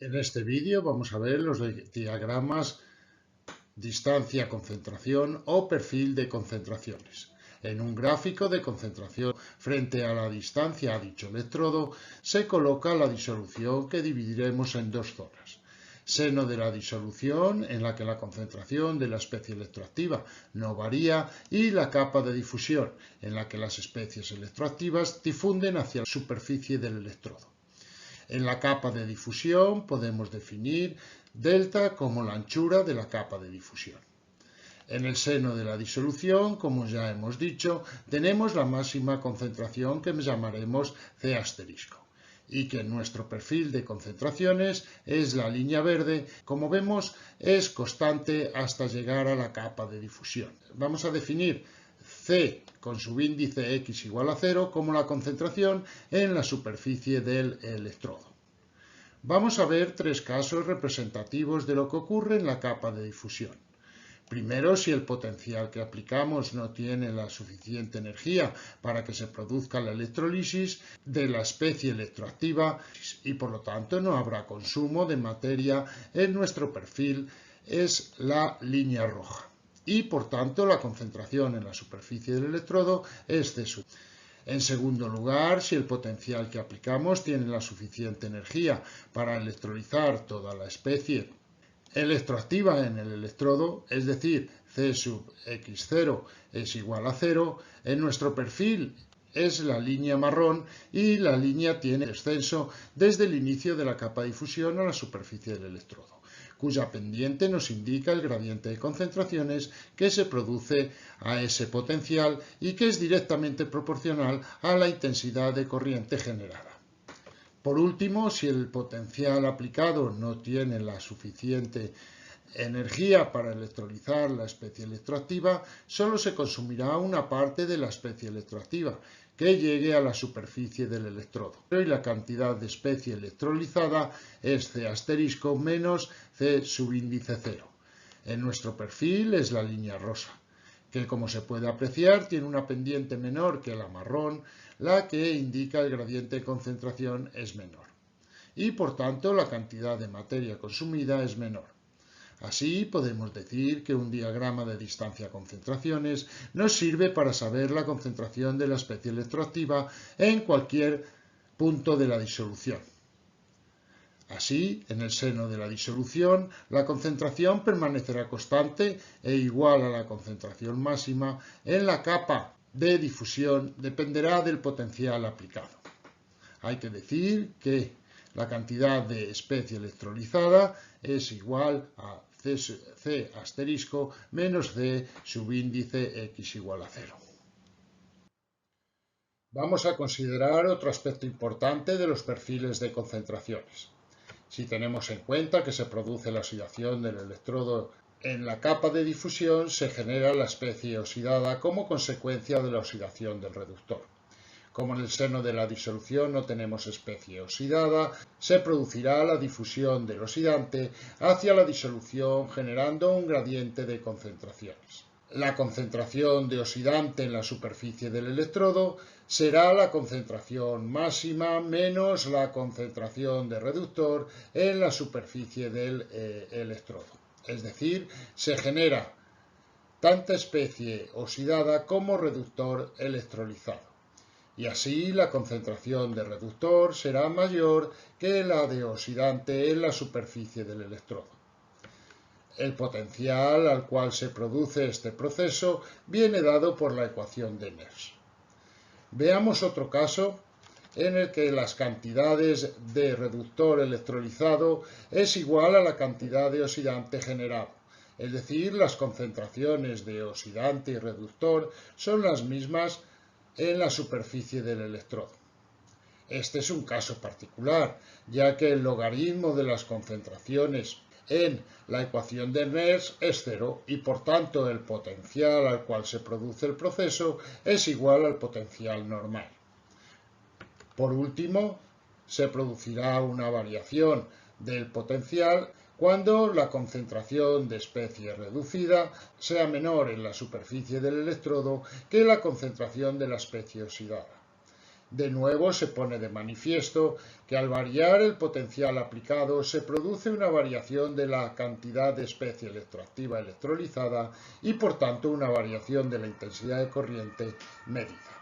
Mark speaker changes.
Speaker 1: En este vídeo vamos a ver los diagramas distancia-concentración o perfil de concentraciones. En un gráfico de concentración frente a la distancia a dicho electrodo se coloca la disolución que dividiremos en dos zonas. Seno de la disolución, en la que la concentración de la especie electroactiva no varía, y la capa de difusión, en la que las especies electroactivas difunden hacia la superficie del electrodo. En la capa de difusión podemos definir delta como la anchura de la capa de difusión. En el seno de la disolución, como ya hemos dicho, tenemos la máxima concentración que llamaremos C asterisco y que en nuestro perfil de concentraciones es la línea verde. Como vemos, es constante hasta llegar a la capa de difusión. Vamos a definir C con subíndice X igual a 0 como la concentración en la superficie del electrodo. Vamos a ver tres casos representativos de lo que ocurre en la capa de difusión. Primero, si el potencial que aplicamos no tiene la suficiente energía para que se produzca la electrólisis de la especie electroactiva y por lo tanto no habrá consumo de materia en nuestro perfil, es la línea roja. Y por tanto la concentración en la superficie del electrodo es C sub. En segundo lugar, si el potencial que aplicamos tiene la suficiente energía para electrolizar toda la especie electroactiva en el electrodo, es decir, C sub x0 es igual a 0, en nuestro perfil es la línea marrón y la línea tiene descenso desde el inicio de la capa de difusión a la superficie del electrodo, cuya pendiente nos indica el gradiente de concentraciones que se produce a ese potencial y que es directamente proporcional a la intensidad de corriente generada. Por último, si el potencial aplicado no tiene la suficiente energía para electrolizar la especie electroactiva, solo se consumirá una parte de la especie electroactiva que llegue a la superficie del electrodo. Y la cantidad de especie electrolizada es C asterisco menos C subíndice 0. En nuestro perfil es la línea rosa, que como se puede apreciar tiene una pendiente menor que la marrón, la que indica el gradiente de concentración es menor. Y por tanto la cantidad de materia consumida es menor. Así podemos decir que un diagrama de distancia-concentraciones nos sirve para saber la concentración de la especie electroactiva en cualquier punto de la disolución. Así, en el seno de la disolución, la concentración permanecerá constante e igual a la concentración máxima. En la capa de difusión dependerá del potencial aplicado. Hay que decir que la cantidad de especie electrolizada es igual a C asterisco menos C subíndice X igual a 0. Vamos a considerar otro aspecto importante de los perfiles de concentraciones. Si tenemos en cuenta que se produce la oxidación del electrodo en la capa de difusión, se genera la especie oxidada como consecuencia de la oxidación del reductor. Como en el seno de la disolución no tenemos especie oxidada, se producirá la difusión del oxidante hacia la disolución generando un gradiente de concentraciones. La concentración de oxidante en la superficie del electrodo será la concentración máxima menos la concentración de reductor en la superficie del electrodo. Es decir, se genera tanta especie oxidada como reductor electrolizado. Y así la concentración de reductor será mayor que la de oxidante en la superficie del electrodo. El potencial al cual se produce este proceso viene dado por la ecuación de Nernst. Veamos otro caso en el que las cantidades de reductor electrolizado es igual a la cantidad de oxidante generado. Es decir, las concentraciones de oxidante y reductor son las mismas en la superficie del electrodo. Este es un caso particular, ya que el logaritmo de las concentraciones en la ecuación de Nernst es 0 y por tanto el potencial al cual se produce el proceso es igual al potencial normal. Por último, se producirá una variación del potencial cuando la concentración de especie reducida sea menor en la superficie del electrodo que la concentración de la especie oxidada. De nuevo se pone de manifiesto que al variar el potencial aplicado se produce una variación de la cantidad de especie electroactiva electrolizada y por tanto una variación de la intensidad de corriente medida.